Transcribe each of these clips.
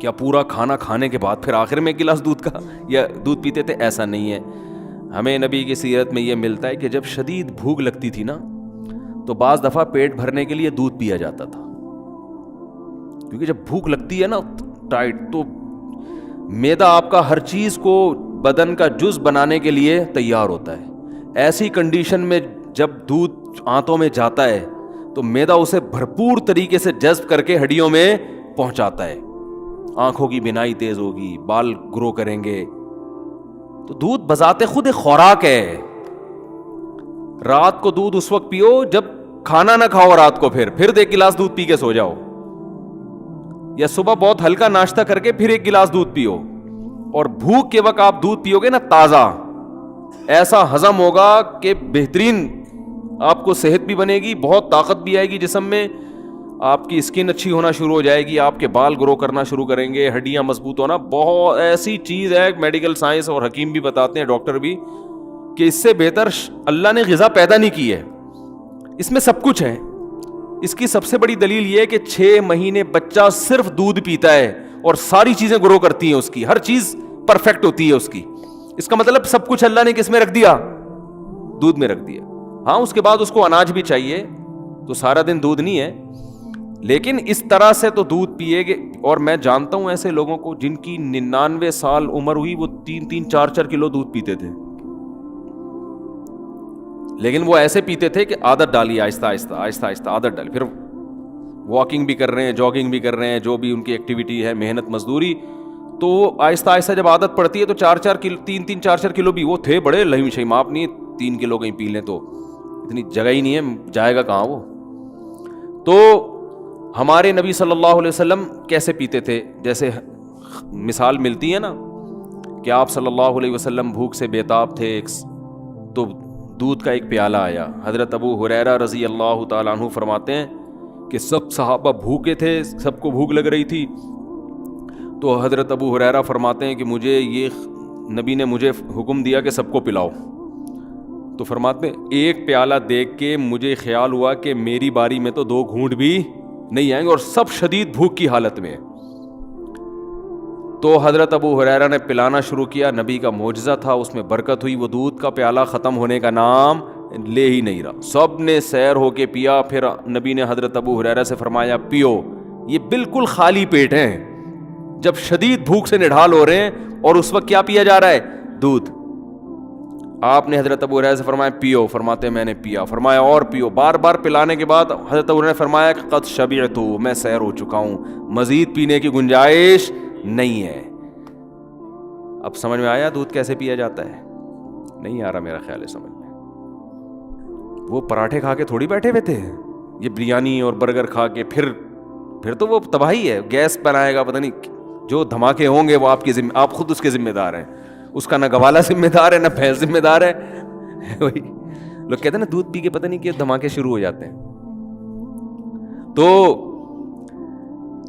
کیا پورا کھانا کھانے کے بعد پھر آخر میں ایک گلاس دودھ کا یا دودھ پیتے تھے؟ ایسا نہیں ہے. ہمیں نبی کی سیرت میں یہ ملتا ہے کہ جب شدید بھوک لگتی تھی نا تو بعض دفعہ پیٹ بھرنے کے لیے دودھ پیا جاتا تھا, کیونکہ جب بھوک لگتی ہے نا ٹائٹ, تو معدہ آپ کا ہر چیز کو بدن کا جز بنانے کے لیے تیار ہوتا ہے. ایسی کنڈیشن میں جب دودھ آنتوں میں جاتا ہے تو معدہ اسے بھرپور طریقے سے جذب کر کے ہڈیوں میں پہنچاتا ہے. آنکھوں کی بینائی تیز ہوگی, بال گرو کریں گے. تو دودھ بذات خود ایک خوراک ہے. رات کو دودھ اس وقت پیو جب کھانا نہ کھاؤ, رات کو پھر ایک گلاس دودھ پی کے سو جاؤ, یا صبح بہت ہلکا ناشتہ کر کے پھر ایک گلاس دودھ پیو. اور بھوک کے وقت آپ دودھ پیو گے نا تازہ, ایسا ہضم ہوگا کہ بہترین آپ کو صحت بھی بنے گی, بہت طاقت بھی آئے گی جسم میں, آپ کی اسکن اچھی ہونا شروع ہو جائے گی, آپ کے بال گرو کرنا شروع کریں گے, ہڈیاں مضبوط ہونا. بہت ایسی چیز ہے, میڈیکل سائنس اور حکیم بھی بتاتے ہیں, ڈاکٹر بھی, کہ اس سے بہتر اللہ نے غذا پیدا نہیں کی ہے. اس میں سب کچھ ہے. اس کی سب سے بڑی دلیل یہ ہے کہ 6 مہینے بچہ صرف دودھ پیتا ہے اور ساری چیزیں گرو کرتی ہیں, اس کی ہر چیز پرفیکٹ ہوتی ہے اس کی. اس کا مطلب سب کچھ اللہ نے کس میں رکھ دیا؟ دودھ میں رکھ دیا. ہاں اس کے بعد اس کو اناج بھی چاہیے, تو سارا دن دودھ نہیں ہے, لیکن اس طرح سے تو دودھ پیے گے. اور میں جانتا ہوں ایسے لوگوں کو جن کی 99 سال عمر ہوئی, وہ 3-3, 4-4 کلو دودھ پیتے تھے, لیکن وہ ایسے پیتے تھے کہ عادت ڈالی, آہستہ آہستہ آہستہ آہستہ عادت ڈالی. پھر واکنگ بھی کر رہے ہیں, جاگنگ بھی کر رہے ہیں, جو بھی ان کی ایکٹیویٹی ہے, محنت مزدوری, تو آہستہ آہستہ جب عادت پڑتی ہے تو 3-3, 4-4 کلو بھی. وہ تھے بڑے لہیم شہیم, آپ نہیں 3 کلو کہیں پی لیں تو اتنی جگہ ہی نہیں ہے, جائے گا کہاں وہ. تو ہمارے نبی صلی اللہ علیہ وسلم کیسے پیتے تھے؟ جیسے مثال ملتی ہے نا کہ آپ صلی اللہ علیہ وسلم بھوک سے بیتاب تھے, تو دودھ کا ایک پیالہ آیا. حضرت ابو ہریرہ رضی اللہ تعالیٰ عنہ فرماتے ہیں کہ سب صحابہ بھوکے تھے, سب کو بھوک لگ رہی تھی. تو حضرت ابو ہریرہ فرماتے ہیں کہ نبی نے مجھے حکم دیا کہ سب کو پلاؤ. تو فرماتے ہیں ایک پیالہ دیکھ کے مجھے خیال ہوا کہ میری باری میں تو 2 گھونٹ بھی نہیں آئیں گے, اور سب شدید بھوک کی حالت میں. تو حضرت ابو ہریرہ نے پلانا شروع کیا. نبی کا معجزہ تھا, اس میں برکت ہوئی. وہ دودھ کا پیالہ ختم ہونے کا نام لے ہی نہیں رہا. سب نے سیر ہو کے پیا. پھر نبی نے حضرت ابو ہریرہ سے فرمایا پیو. یہ بالکل خالی پیٹ ہیں, جب شدید بھوک سے نڈھال ہو رہے ہیں, اور اس وقت کیا پیا جا رہا ہے؟ دودھ. آپ نے حضرت ابو ہریرہ سے فرمایا پیو. فرماتے میں نے پیا. فرمایا اور پیو. بار بار پلانے کے بعد حضرت ابو ہریرہ نے فرمایا کہ قد شبعت, میں سیر ہو چکا ہوں, مزید پینے کی گنجائش نہیں ہے. اب سمجھ میں آیا دودھ کیسے پیا جاتا ہے؟ نہیں آ رہا میرا خیال ہے سمجھ میں. وہ پراٹھے کھا کے تھوڑی بیٹھے ہوئے تھے, یہ بریانی اور برگر کھا کے پھر تو وہ تباہی ہے. گیس بنائے گا, پتہ نہیں جو دھماکے ہوں گے وہ آپ خود اس کے ذمہ دار ہیں. اس کا نہ گوالا ذمہ دار ہے, نہ بھینس ذمہ دار ہے. وہی لوگ کہتے ہیں نا دودھ پی کے پتہ نہیں کہ دھماکے شروع ہو جاتے ہیں. تو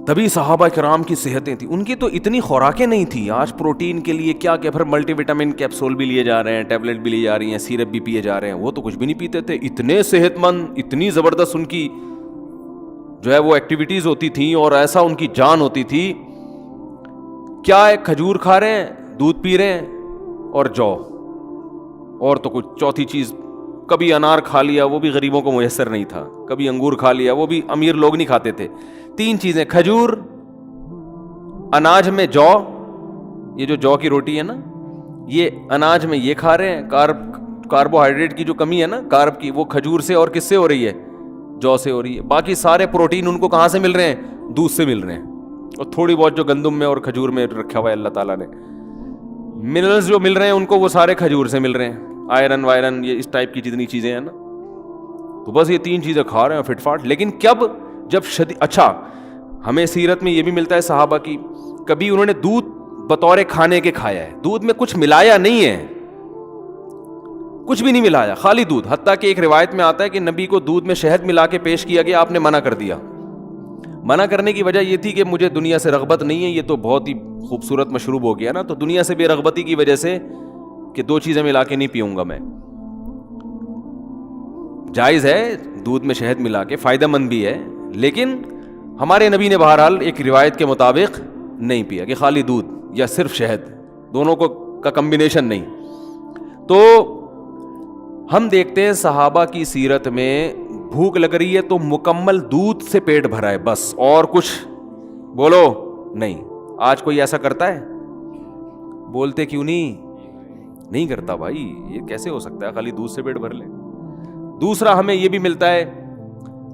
تبھی صحابہ کرام کی صحتیں تھیں. ان کی تو اتنی خوراکیں نہیں تھیں. آج پروٹین کے لیے کیا پھر ملٹی وٹامن کیپسول بھی لیے جا رہے ہیں, ٹیبلٹ بھی لی جا رہی ہیں, سیرپ بھی پیے جا رہے ہیں. وہ تو کچھ بھی نہیں پیتے تھے. اتنے صحت مند, اتنی زبردست ان کی جو ہے وہ ایکٹیویٹیز ہوتی تھیں, اور ایسا ان کی جان ہوتی تھی. کیا ہے, کھجور کھا رہے ہیں, دودھ پی رہے ہیں, اور جو اور تو کچھ چوتھی چیز. کبھی انار کھا لیا, وہ بھی غریبوں کو میسر نہیں تھا. کبھی انگور کھا لیا, وہ بھی امیر لوگ نہیں کھاتے تھے. 3 چیزیں, کھجور, اناج میں جو, یہ جو جو کی روٹی ہے نا, یہ اناج میں یہ کھا رہے ہیں. کاربوہائیڈریٹ کی جو کمی ہے نا, کارب کی, وہ کھجور سے اور کس سے ہو رہی ہے؟ جو سے ہو رہی ہے. باقی سارے پروٹین ان کو کہاں سے مل رہے ہیں؟ دودھ سے مل رہے ہیں. اور تھوڑی بہت جو گندم میں اور کھجور میں رکھا ہوا ہے اللہ تعالیٰ نے, منرلز جو مل رہے ہیں ان کو وہ سارے کھجور سے مل رہے ہیں. آئرن وائرن, یہ اس ٹائپ کی جتنی چیزیں ہیں نا, تو بس یہ 3 چیزیں کھا رہے ہیں فٹ فاٹ. لیکن جب اچھا, ہمیں سیرت میں یہ بھی ملتا ہے صحابہ کی, کبھی انہوں نے دودھ بطور کھانے کے کھایا ہے. دودھ میں کچھ ملایا نہیں ہے, کچھ بھی نہیں ملایا, خالی دودھ. حتیٰ کہ ایک روایت میں آتا ہے کہ نبی کو دودھ میں شہد ملا کے پیش کیا گیا, آپ نے منع کر دیا. منع کرنے کی وجہ یہ تھی کہ مجھے دنیا سے رغبت نہیں ہے, یہ تو بہت ہی خوبصورت مشروب ہو گیا نا, تو دنیا سے بے رغبتی کی وجہ سے کہ 2 چیزیں ملا کے نہیں پیوں گا میں. جائز ہے دودھ میں شہد ملا کے, فائدہ مند بھی ہے, لیکن ہمارے نبی نے بہرحال ایک روایت کے مطابق نہیں پیا کہ خالی دودھ یا صرف شہد, دونوں کو کا کمبینیشن نہیں. تو ہم دیکھتے ہیں صحابہ کی سیرت میں بھوک لگ رہی ہے تو مکمل دودھ سے پیٹ بھرا ہے بس, اور کچھ بولو نہیں. آج کوئی ایسا کرتا ہے؟ بولتے کیوں نہیں کرتا بھائی, یہ کیسے ہو سکتا ہے خالی دودھ سے پیٹ بھر لے. دوسرا ہمیں یہ بھی ملتا ہے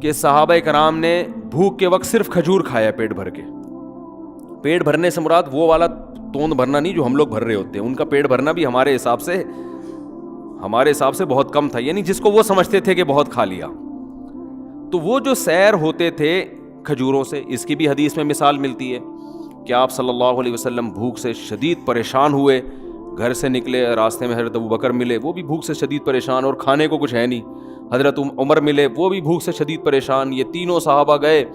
کہ صحابہ کرام نے بھوک کے وقت صرف کھجور کھایا پیٹ بھر کے. پیٹ بھرنے سے مراد وہ والا توند بھرنا نہیں جو ہم لوگ بھر رہے ہوتے ہیں, ان کا پیٹ بھرنا بھی ہمارے حساب سے بہت کم تھا, یعنی جس کو وہ سمجھتے تھے کہ بہت کھا لیا. تو وہ جو سیر ہوتے تھے کھجوروں سے, اس کی بھی حدیث میں مثال ملتی ہے کہ آپ صلی اللہ علیہ وسلم بھوک سے شدید پریشان ہوئے, گھر سے نکلے, راستے میں حضرت ابوبکر ملے, وہ بھی بھوک سے شدید پریشان اور کھانے کو کچھ ہے نہیں. حضرت عمر ملے, وہ بھی بھوک سے شدید پریشان. یہ تینوں صحابہ گئے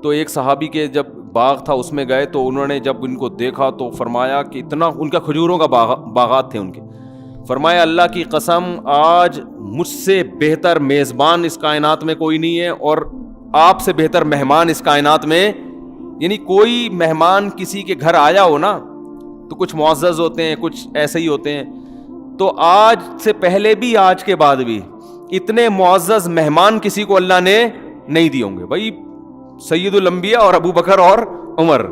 تو ایک صحابی کے جب باغ تھا اس میں گئے تو انہوں نے جب ان کو دیکھا تو فرمایا کہ اتنا, ان کا کھجوروں کا باغات تھے ان کے, فرمایا اللہ کی قسم آج مجھ سے بہتر میزبان اس کائنات میں کوئی نہیں ہے, اور آپ سے بہتر مہمان اس کائنات میں, یعنی کوئی مہمان کسی کے گھر آیا ہو نا تو کچھ معزز ہوتے ہیں, کچھ ایسے ہی ہوتے ہیں. تو آج سے پہلے بھی آج کے بعد بھی اتنے معزز مہمان کسی کو اللہ نے نہیں دیے ہوں گے بھائی. سید الانبیاء اور ابو بکر اور عمر,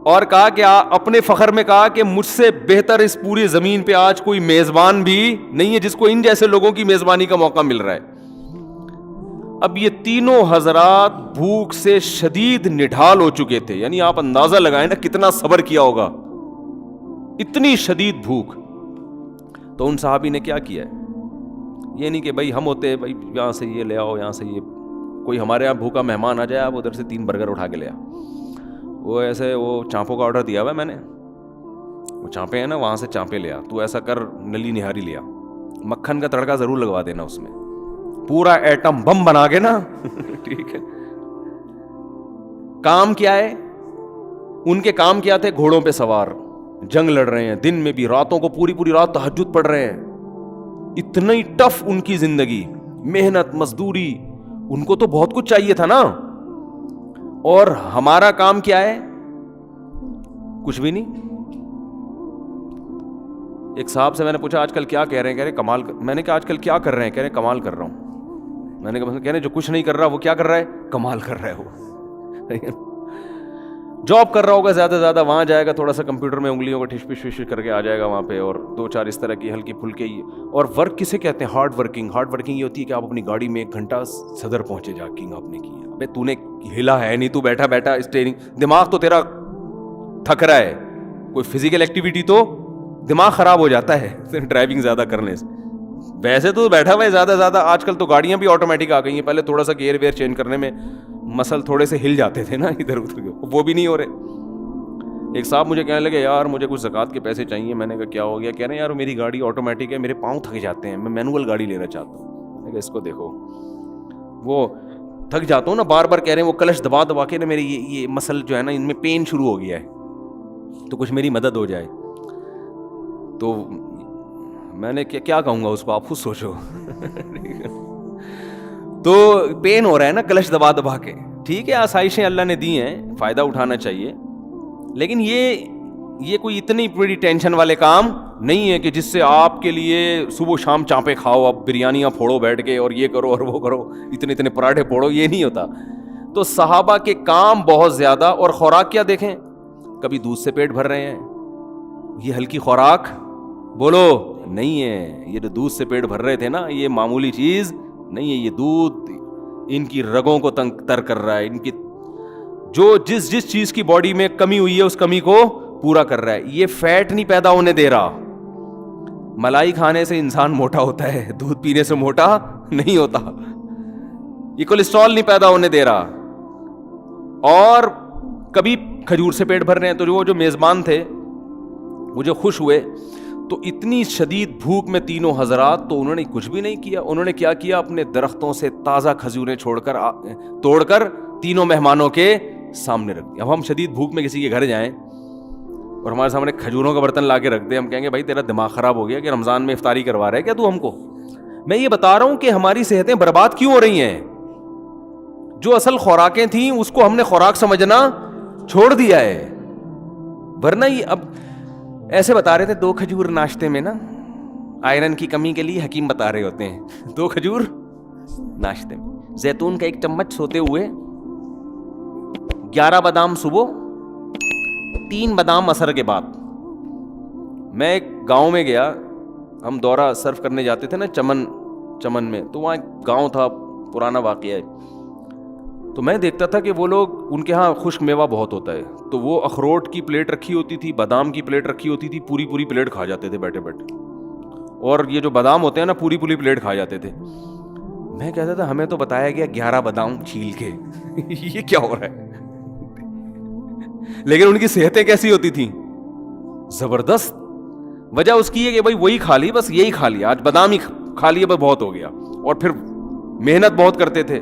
اور کہا کہ اپنے فخر میں کہا کہ مجھ سے بہتر اس پوری زمین پہ آج کوئی میزبان بھی نہیں ہے جس کو ان جیسے لوگوں کی میزبانی کا موقع مل رہا ہے. اب یہ تینوں حضرات بھوک سے شدید نڈھال ہو چکے تھے, یعنی آپ اندازہ لگائیں نا کتنا صبر کیا ہوگا, اتنی شدید بھوک. تو ان صحابی نے کیا کیا ہے, یہ نہیں کہ بھائی ہم ہوتے بھائی یہاں سے یہ لے آؤ, یہاں سے یہ, کوئی ہمارے یہاں بھوکا مہمان آ جائے آپ ادھر سے 3 برگر اٹھا کے لے آ. وہ ایسے وہ چانپوں کا آرڈر دیا ہوا ہے میں نے, وہ چانپے ہیں نا وہاں سے چانپے لے آ, تو ایسا کر نلی نہاری لے آ, مکھن کا تڑکا ضرور لگوا دینا اس میں, پورا ایٹم بم بنا کے نا ٹھیک ہے. کام کیا ہے ان کے, کام کیا تھے, گھوڑوں پہ سوار جنگ لڑ رہے ہیں, دن میں بھی, راتوں کو پوری رات تہجد پڑھ رہے ہیں. اتنی ٹف ان کی زندگی, محنت مزدوری, ان کو تو بہت کچھ چاہیے تھا نا. اور ہمارا کام کیا ہے, کچھ بھی نہیں. ایک صاحب سے میں نے پوچھا آج کل کیا کہہ رہے ہیں, کہہ رہے کمال میں نے کہا آج کل کیا کر رہے ہیں, کہہ رہے کمال کر رہا ہوں. میں نے کہا کہہ رہے جو کچھ نہیں کر رہا وہ کیا کر رہا ہے, کمال کر رہا ہے. وہ جاب کر رہا ہوگا زیادہ سے زیادہ, وہاں جائے گا تھوڑا سا کمپیوٹر میں انگلیوں کو ٹھش پش کر کے آ جائے گا وہاں پہ, اور 2-4 اس طرح کی ہلکی پھلکے. اور ورک کسے کہتے ہیں, ہارڈ ورکنگ یہ ہوتی ہے کہ آپ اپنی گاڑی میں 1 گھنٹہ صدر پہنچے جا کنگ آپ نے کی ہے, ابے تو نے ہلا ہے نہیں, تو بیٹھا اسٹیئرنگ, دماغ تو تیرا تھک رہا ہے, کوئی فزیکل ایکٹیویٹی تو دماغ خراب ہو جاتا ہے ڈرائیونگ زیادہ کرنے سے. ویسے تو بیٹھا ہوا ہے زیادہ زیادہ, آج کل تو گاڑیاں بھی آٹومیٹک آ گئی ہیں, پہلے تھوڑا سا گیئر ویئر چینج کرنے میں مسل تھوڑے سے ہل جاتے تھے نا ادھر ادھر کے, وہ بھی نہیں ہو رہے. ایک صاحب مجھے کہنے لگے یار مجھے کچھ زکوٰۃ کے پیسے چاہیے. میں نے کہا کیا ہو گیا, کہہ رہے ہیں یار میری گاڑی آٹومیٹک ہے, میرے پاؤں تھک جاتے ہیں, میں مینول گاڑی لینا چاہتا ہوں. میں نے کہا اس کو دیکھو, وہ تھک جاتا ہوں نا بار بار, کہہ رہے ہیں وہ کلچ دبا کے نا میری یہ مسل جو ہے نا ان میں پین شروع ہو گیا ہے, تو کچھ میری مدد ہو جائے. تو میں نے کیا کہوں گا اس کو, آپ خود سوچو. تو پین ہو رہا ہے نا کلچ دبا کے, ٹھیک ہے آسائشیں اللہ نے دی ہیں, فائدہ اٹھانا چاہیے, لیکن یہ کوئی اتنی بڑی ٹینشن والے کام نہیں ہے کہ جس سے آپ کے لیے صبح شام چانپے کھاؤ, آپ بریانیاں پھوڑو بیٹھ کے, اور یہ کرو اور وہ کرو, اتنے پراٹھے پھوڑو, یہ نہیں ہوتا. تو صحابہ کے کام بہت زیادہ, اور خوراک کیا دیکھیں, کبھی دودھ سے پیٹ بھر رہے ہیں, یہ ہلکی خوراک بولو نہیں ہے. یہ جو دودھ سے پیٹ بھر رہے تھے نا, یہ معمولی چیز نہیں ہے. یہ دودھ ان کی رگوں کو تر کر رہا ہے, ان کی جو جس چیز کی باڈی میں کمی ہوئی ہے اس کمی کو پورا کر رہا ہے. یہ فیٹ نہیں پیدا ہونے دے رہا. ملائی کھانے سے انسان موٹا ہوتا ہے, دودھ پینے سے موٹا نہیں ہوتا. یہ کولیسٹرول نہیں پیدا ہونے دے رہا. اور کبھی کھجور سے پیٹ بھر رہے ہیں. تو وہ جو میزبان تھے وہ جو خوش ہوئے, تو اتنی شدید بھوک میں تینوں حضرات, تو انہوں نے کچھ بھی نہیں کیا. انہوں نے کیا کیا, اپنے درختوں سے تازہ کھجوریں توڑ کر تینوں مہمانوں کے سامنے رکھ دیا. اب ہم شدید بھوک میں کسی کے گھر جائیں اور ہمارے سامنے کھجوروں کا برتن لا کے رکھ دیں, ہم کہیں گے بھائی تیرا دماغ خراب ہو گیا کہ رمضان میں افطاری کروا رہا ہے کیا تو ہم کو. میں یہ بتا رہا ہوں کہ ہماری صحتیں برباد کیوں ہو رہی ہیں. جو اصل خوراکیں تھیں اس کو ہم نے خوراک سمجھنا چھوڑ دیا ہے. ورنہ یہ اب ایسے بتا رہے تھے 2 کھجور ناشتے میں نا, آئرن کی کمی کے لیے حکیم بتا رہے ہوتے ہیں, 2 کھجور ناشتے میں, زیتون کا 1 چمچ سوتے ہوئے, 11 بادام صبح, 3 بادام عصر کے بعد. میں ایک گاؤں میں گیا, ہم دورہ سرف کرنے جاتے تھے نا چمن میں, تو وہاں ایک گاؤں تھا, پرانا واقعہ ہے. تو میں دیکھتا تھا کہ وہ لوگ, ان کے ہاں خشک میوہ بہت ہوتا ہے, تو وہ اخروٹ کی پلیٹ رکھی ہوتی تھی, بادام کی پلیٹ رکھی ہوتی تھی, پوری پلیٹ کھا جاتے تھے بیٹھے بیٹھے. اور یہ جو بادام ہوتے ہیں نا, پوری پلیٹ کھا جاتے تھے. میں کہتا تھا ہمیں تو بتایا گیا 11 بادام چھیل کے, یہ کیا ہو رہا ہے. لیکن ان کی صحتیں کیسی ہوتی تھیں, زبردست. وجہ اس کی ہے کہ بھائی وہی کھا لی, بس یہی کھا لیا, آج بادام ہی کھا لیے, بس بہت ہو گیا. اور پھر محنت بہت کرتے تھے.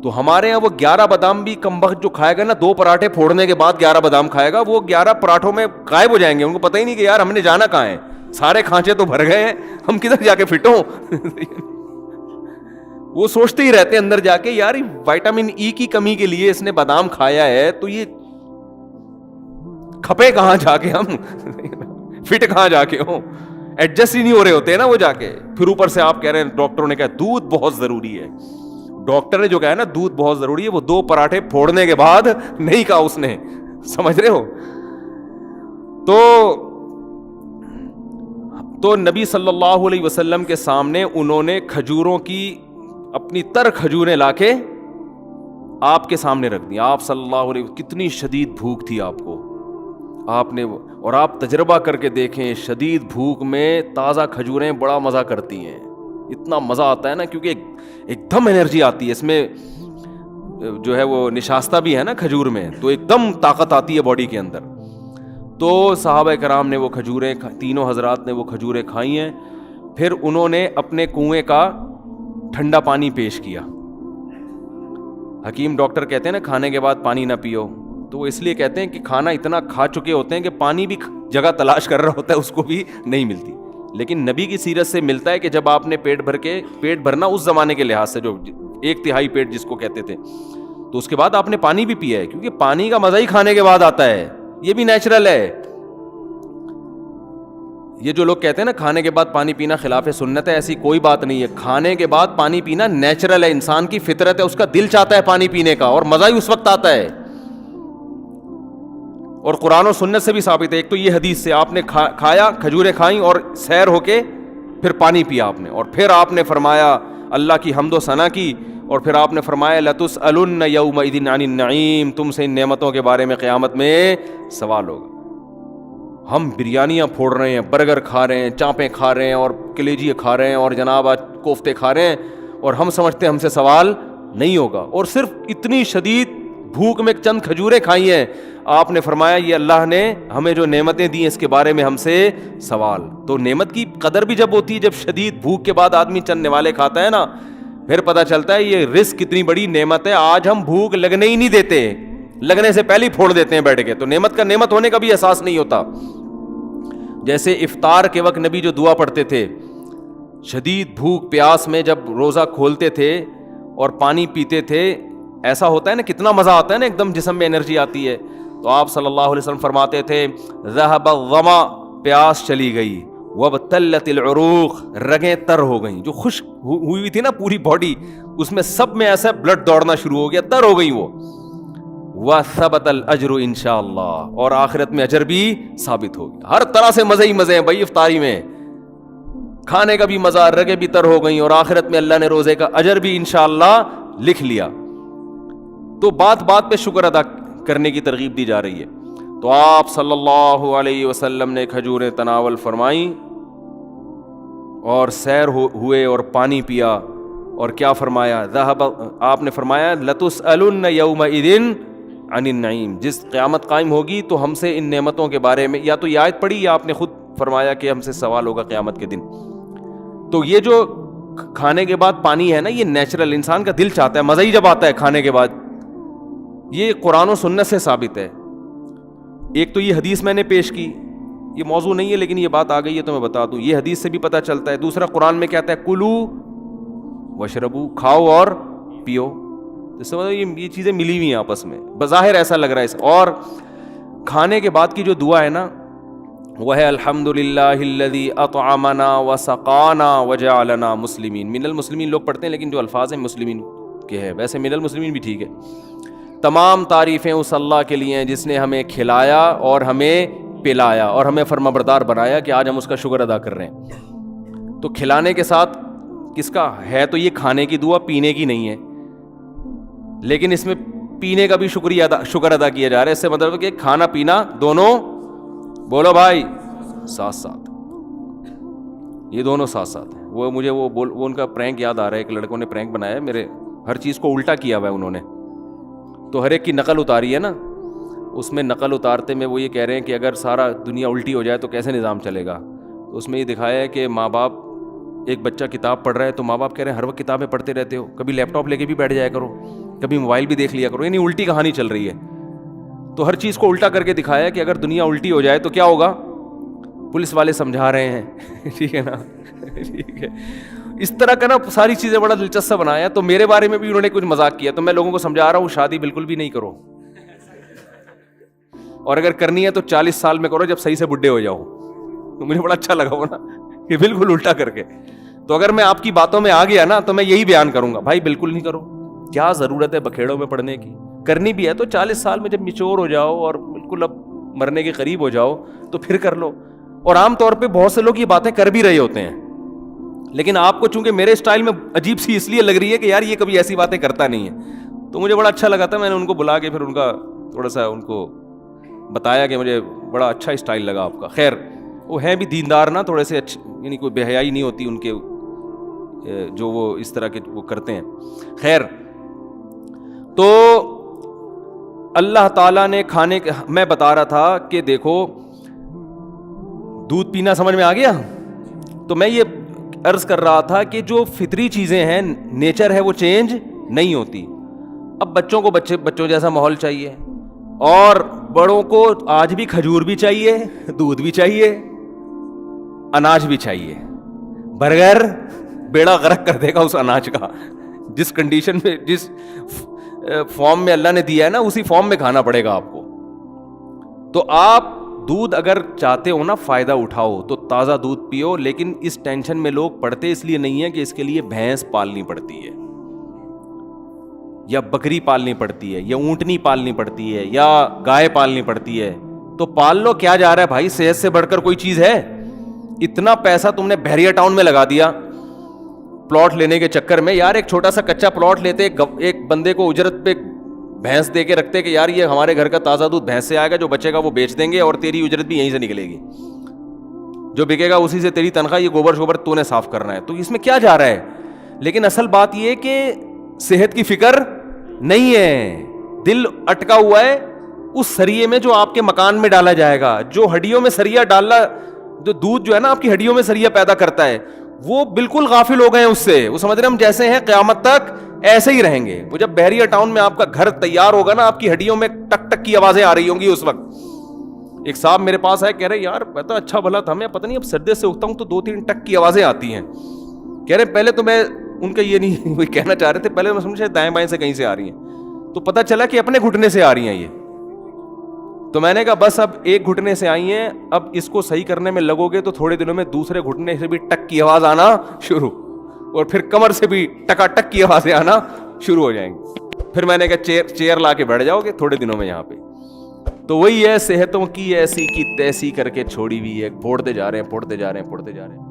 تو ہمارے یہاں وہ 11 بادام بھی کم وقت جو کھائے گا نا, 2 پراٹھے پھوڑنے کے بعد 11 بادام کھائے گا, وہ 11 پراٹھوں میں غائب ہو جائیں گے. ان کو پتہ ہی نہیں کہ یار ہم نے جانا کہاں ہے, سارے کھانچے تو بھر گئے ہیں, ہم کدھر جا کے فٹ ہوں. وہ سوچتے ہی رہتے ہیں اندر جا کے, یار وٹامن ای کی کمی کے لیے اس نے بادام کھایا ہے, تو یہ کھپے کہاں جا کے, ہم فٹ کہاں جا کے ہوں, ایڈجسٹ ہی نہیں ہو رہے ہوتے ہیں نا وہ جا کے. پھر اوپر سے آپ کہہ رہے ہیں ڈاکٹروں نے کہا دودھ بہت ضروری ہے. ڈاکٹر نے جو کہا نا دودھ بہت ضروری ہے, وہ 2 پراٹھے پھوڑنے کے بعد نہیں کہا اس نے, سمجھ رہے ہو. تو نبی صلی اللہ علیہ وسلم کے سامنے انہوں نے کھجوروں کی, اپنی تر کھجوریں لا کے آپ کے سامنے رکھ دی. آپ صلی اللہ علیہ وسلم, کتنی شدید بھوک تھی آپ کو, آپ نے, اور آپ تجربہ کر کے دیکھیں, شدید بھوک میں تازہ کھجوریں بڑا مزہ کرتی ہیں. اتنا مزہ آتا ہے نا, کیونکہ ایک دم انرجی آتی ہے اس میں, جو ہے وہ نشاستہ بھی ہے نا کھجور میں, تو ایک دم طاقت آتی ہے باڈی کے اندر. تو صحابہ کرام نے وہ کھجوریں, تینوں حضرات نے وہ کھجوریں کھائی ہیں. پھر انہوں نے اپنے کنویں کا ٹھنڈا پانی پیش کیا. حکیم ڈاکٹر کہتے ہیں نا کھانے کے بعد پانی نہ پیو, تو وہ اس لیے کہتے ہیں کہ کھانا اتنا کھا چکے ہوتے ہیں کہ پانی بھی جگہ تلاش کر رہا ہوتا ہے, اس کو بھی نہیں ملتی. لیکن نبی کی سیرت سے ملتا ہے کہ جب آپ نے پیٹ بھرنا اس زمانے کے لحاظ سے, جو 1/3 پیٹ جس کو کہتے تھے, تو اس کے بعد آپ نے پانی بھی پیا ہے, کیونکہ پانی کا مزہ ہی کھانے کے بعد آتا ہے. یہ بھی نیچرل ہے. یہ جو لوگ کہتے ہیں نا کھانے کے بعد پانی پینا خلاف سنت ہے, ایسی کوئی بات نہیں ہے. کھانے کے بعد پانی پینا نیچرل ہے, انسان کی فطرت ہے, اس کا دل چاہتا ہے پانی پینے کا, اور مزہ ہی اس وقت آتا ہے. اور قرآن و سنت سے بھی ثابت ہے. ایک تو یہ حدیث سے, آپ نے کھایا, کھجوریں کھائیں اور سیر ہو کے پھر پانی پیا آپ نے, اور پھر آپ نے فرمایا اللہ کی حمد و ثنا کی, اور پھر آپ نے فرمایا لَتُسْأَلُنَّ يَوْمَئِذٍ عَنِ النَّعِيمِ, تم سے ان نعمتوں کے بارے میں قیامت میں سوال ہوگا. ہم بریانیاں پھوڑ رہے ہیں, برگر کھا رہے ہیں, چانپیں کھا رہے ہیں, اور کلیجی کھا رہے ہیں, اور جناب آج کوفتے کھا رہے ہیں, اور ہم سمجھتے ہیں ہم سے سوال نہیں ہوگا. اور صرف اتنی شدید بھوک میں چند کھجوریں کھائی ہیں, آپ نے فرمایا یہ اللہ نے ہمیں جو نعمتیں دی ہیں اس کے بارے میں ہم سے سوال. تو نعمت کی قدر بھی جب ہوتی ہے, جب شدید بھوک کے بعد آدمی چند نوالے کھاتا ہے نا, پھر پتہ چلتا ہے یہ رزق کتنی بڑی نعمت ہے. آج ہم بھوک لگنے ہی نہیں دیتے, لگنے سے پہلے ہی پھوڑ دیتے ہیں بیٹھ کے, تو نعمت کا نعمت ہونے کا بھی احساس نہیں ہوتا. جیسے افطار کے وقت نبی جو دعا پڑھتے تھے, شدید بھوک پیاس میں جب روزہ کھولتے تھے اور پانی پیتے تھے, ایسا ہوتا ہے نا, کتنا مزہ آتا ہے نا, ایک دم جسم میں انرجی آتی ہے. تو آپ صلی اللہ علیہ وسلم فرماتے تھے ذهب الظما, پیاس چلی گئی, وابتلت العروق, رگیں تر ہو گئیں, جو خشک ہوئی تھی نا پوری باڈی, اس میں سب میں ایسا بلڈ دوڑنا شروع ہو گیا, تر ہو گئی وہ. وثبت الاجر انشاءاللہ, اور آخرت میں اجر بھی ثابت ہو گیا. ہر طرح سے مزے ہی مزے ہیں بھائی افطاری میں, کھانے کا بھی مزہ, رگیں بھی تر ہو گئیں, اور آخرت میں اللہ نے روزے کا اجر بھی انشاءاللہ لکھ لیا. تو بات بات پہ شکر ادا کرنے کی ترغیب دی جا رہی ہے. تو آپ صلی اللہ علیہ وسلم نے کھجوریں تناول فرمائیں, اور سیر ہوئے اور پانی پیا, اور کیا فرمایا, آپ نے فرمایا لَتُسْأَلُنَّ يَوْمَئِذٍ عَنِ النَّعِيمِ, جس قیامت قائم ہوگی تو ہم سے ان نعمتوں کے بارے میں, یا تو یہ آیت پڑھی یا آپ نے خود فرمایا کہ ہم سے سوال ہوگا قیامت کے دن. تو یہ جو کھانے کے بعد پانی ہے نا, یہ نیچرل, انسان کا دل چاہتا ہے, مزہ ہی جب آتا ہے کھانے کے بعد. یہ قرآن و سنت سے ثابت ہے. ایک تو یہ حدیث میں نے پیش کی, یہ موضوع نہیں ہے لیکن یہ بات آ گئی ہے تو میں بتا دوں, یہ حدیث سے بھی پتہ چلتا ہے. دوسرا قرآن میں کہتا ہے کلو وشربو, کھاؤ اور پیو. اس سے مطلب یہ چیزیں ملی ہوئی ہیں آپس میں, بظاہر ایسا لگ رہا ہے. اور کھانے کے بعد کی جو دعا ہے نا وہ ہے الحمدللہ الذی اطعمنا وسقانا وجعلنا مسلمین. من المسلمین لوگ پڑھتے ہیں لیکن جو الفاظ ہیں مسلمین کے ہے, ویسے من المسلمین بھی ٹھیک ہے. تمام تعریفیں اس اللہ کے لیے ہیں جس نے ہمیں کھلایا اور ہمیں پلایا اور ہمیں فرمانبردار بنایا کہ آج ہم اس کا شکر ادا کر رہے ہیں. تو کھلانے کے ساتھ کس کا ہے, تو یہ کھانے کی دعا پینے کی نہیں ہے, لیکن اس میں پینے کا بھی شکر ادا کیا جا رہا ہے. اس سے مطلب کہ کھانا پینا دونوں, بولو بھائی, ساتھ ساتھ, یہ دونوں ساتھ ساتھ ہیں. وہ مجھے وہ ان کا پرینک یاد آ رہا ہے, ایک لڑکوں نے پرینک بنایا ہے میرے, ہر چیز کو الٹا کیا ہوا ہے انہوں نے, تو ہر ایک کی نقل اتاری ہے نا. اس میں نقل اتارتے میں وہ یہ کہہ رہے ہیں کہ اگر سارا دنیا الٹی ہو جائے تو کیسے نظام چلے گا. تو اس میں یہ دکھایا ہے کہ ماں باپ, ایک بچہ کتاب پڑھ رہا ہے تو ماں باپ کہہ رہے ہیں ہر وقت کتابیں پڑھتے رہتے ہو, کبھی لیپ ٹاپ لے کے بھی بیٹھ جایا کرو, کبھی موبائل بھی دیکھ لیا کرو, یعنی الٹی کہانی چل رہی ہے. تو ہر چیز کو الٹا کر کے دکھایا کہ اگر دنیا الٹی ہو جائے تو کیا ہوگا, پولیس والے سمجھا رہے ہیں, ٹھیک ہے نا, ٹھیک ہے. اس طرح کا نا ساری چیزیں بڑا دلچسپ بنایا. تو میرے بارے میں بھی انہوں نے کچھ مذاق کیا, تو میں لوگوں کو سمجھا رہا ہوں شادی بالکل بھی نہیں کرو, اور اگر کرنی ہے تو 40 سال میں کرو جب صحیح سے بڈھے ہو جاؤ. تو مجھے بڑا اچھا لگا وہ نا کہ بالکل الٹا کر کے. تو اگر میں آپ کی باتوں میں آ گیا نا تو میں یہی بیان کروں گا, بھائی بالکل نہیں کرو. کیا ضرورت ہے بکھیڑوں میں پڑھنے کی, کرنی بھی ہے تو 40 سال میں جب میچور ہو جاؤ اور بالکل اب مرنے کے قریب ہو جاؤ تو پھر کر لو. اور عام طور پہ بہت سے لوگ یہ باتیں کر بھی رہے ہوتے ہیں, لیکن آپ کو چونکہ میرے اسٹائل میں عجیب سی اس لیے لگ رہی ہے کہ یار یہ کبھی ایسی باتیں کرتا نہیں ہے. تو مجھے بڑا اچھا لگا تھا, میں نے ان کو بلا کے پھر ان کا تھوڑا سا ان کو بتایا کہ مجھے بڑا اچھا اسٹائل لگا آپ کا. خیر وہ ہیں بھی دیندار نا, تھوڑے سے اچھے, یعنی کوئی بے حیائی نہیں ہوتی ان کے جو وہ اس طرح کے وہ کرتے ہیں. خیر تو اللہ تعالیٰ نے کھانے کے, میں بتا رہا تھا کہ دیکھو دودھ پینا سمجھ میں آ گیا. تو میں یہ عرض کر رہا تھا کہ جو فطری چیزیں ہیں, نیچر ہے, وہ چینج نہیں ہوتی. اب بچوں کو بچوں جیسا ماحول چاہیے, اور بڑوں کو آج بھی کھجور بھی چاہیے, دودھ بھی چاہیے, اناج بھی چاہیے. برگر بیڑا غرق کر دے گا اس اناج کا, جس کنڈیشن میں, جس فارم میں اللہ نے دیا ہے نا, اسی فارم میں کھانا پڑے گا آپ کو. تو آپ دودھ اگر چاہتے ہو نا فائدہ اٹھاؤ تو تازہ دودھ پیو, لیکن اس ٹینشن میں لوگ پڑتے اس لیے نہیں ہے کہ اس کے لیے بھینس پالنی پڑتی ہے, یا بکری پالنی پڑتی ہے, یا اونٹنی پالنی پڑتی ہے, یا گائے پالنی پڑتی ہے. تو پال لو, کیا جا رہا ہے بھائی, صحت سے بڑھ کر کوئی چیز ہے. اتنا پیسہ تم نے بحریہ ٹاؤن میں لگا دیا پلاٹ لینے کے چکر میں. یار ایک چھوٹا سا کچا پلاٹ لیتے, ایک بندے کو اجرت پہ بھینس دے کے رکھتے کہ یار یہ ہمارے گھر کا تازہ دودھ بھینس سے آئے گا, جو بچے گا وہ بیچ دیں گے اور تیری اجرت بھی یہیں سے نکلے گی, جو بکے گا اسی سے تیری تنخواہ, یہ گوبر تو نے صاف کرنا ہے. تو اس میں کیا جا رہا ہے, لیکن اصل بات یہ کہ صحت کی فکر نہیں ہے. دل اٹکا ہوا ہے اس سریے میں جو آپ کے مکان میں ڈالا جائے گا. جو ہڈیوں میں سریا ڈالنا, جو دودھ جو ہے نا آپ کی ہڈیوں میں سریا پیدا کرتا ہے, وہ بالکل غافل ہو گئے ہیں اس سے. وہ سمجھ رہے ہم جیسے ہیں قیامت تک ایسے ہی رہیں گے. وہ جب بحریہ ٹاؤن میں آپ کا گھر تیار ہوگا نا, آپ کی ہڈیوں میں ٹک ٹک کی آوازیں آ رہی ہوں گی اس وقت. ایک صاحب میرے پاس آئے, کہہ رہے یار پتا اچھا بھلا تھا, میں پتہ نہیں اب سردے سے اٹھتا ہوں تو 2-3 ٹک کی آوازیں آتی ہیں. کہہ رہے پہلے تو میں ان کا یہ نہیں کوئی کہنا چاہ رہے تھے, پہلے میں سمجھا دائیں بائیں سے کہیں سے آ رہی ہیں, تو پتہ چلا کہ اپنے گھٹنے سے آ رہی ہیں یہ. تو میں نے کہا بس اب ایک گھٹنے سے آئی ہیں, اب اس کو صحیح کرنے میں لگو گے تو تھوڑے دنوں میں دوسرے گھٹنے سے بھی ٹک کی آواز آنا شروع, اور پھر کمر سے بھی ٹکا ٹک کی آوازیں آنا شروع ہو جائیں گی. پھر میں نے کہا چیئر لا کے بیٹھ جاؤ گے تھوڑے دنوں میں یہاں پہ. تو وہی ہے, صحتوں کی ایسی کی تیسی کر کے چھوڑی ہوئی ہے, پھوڑتے جا رہے ہیں.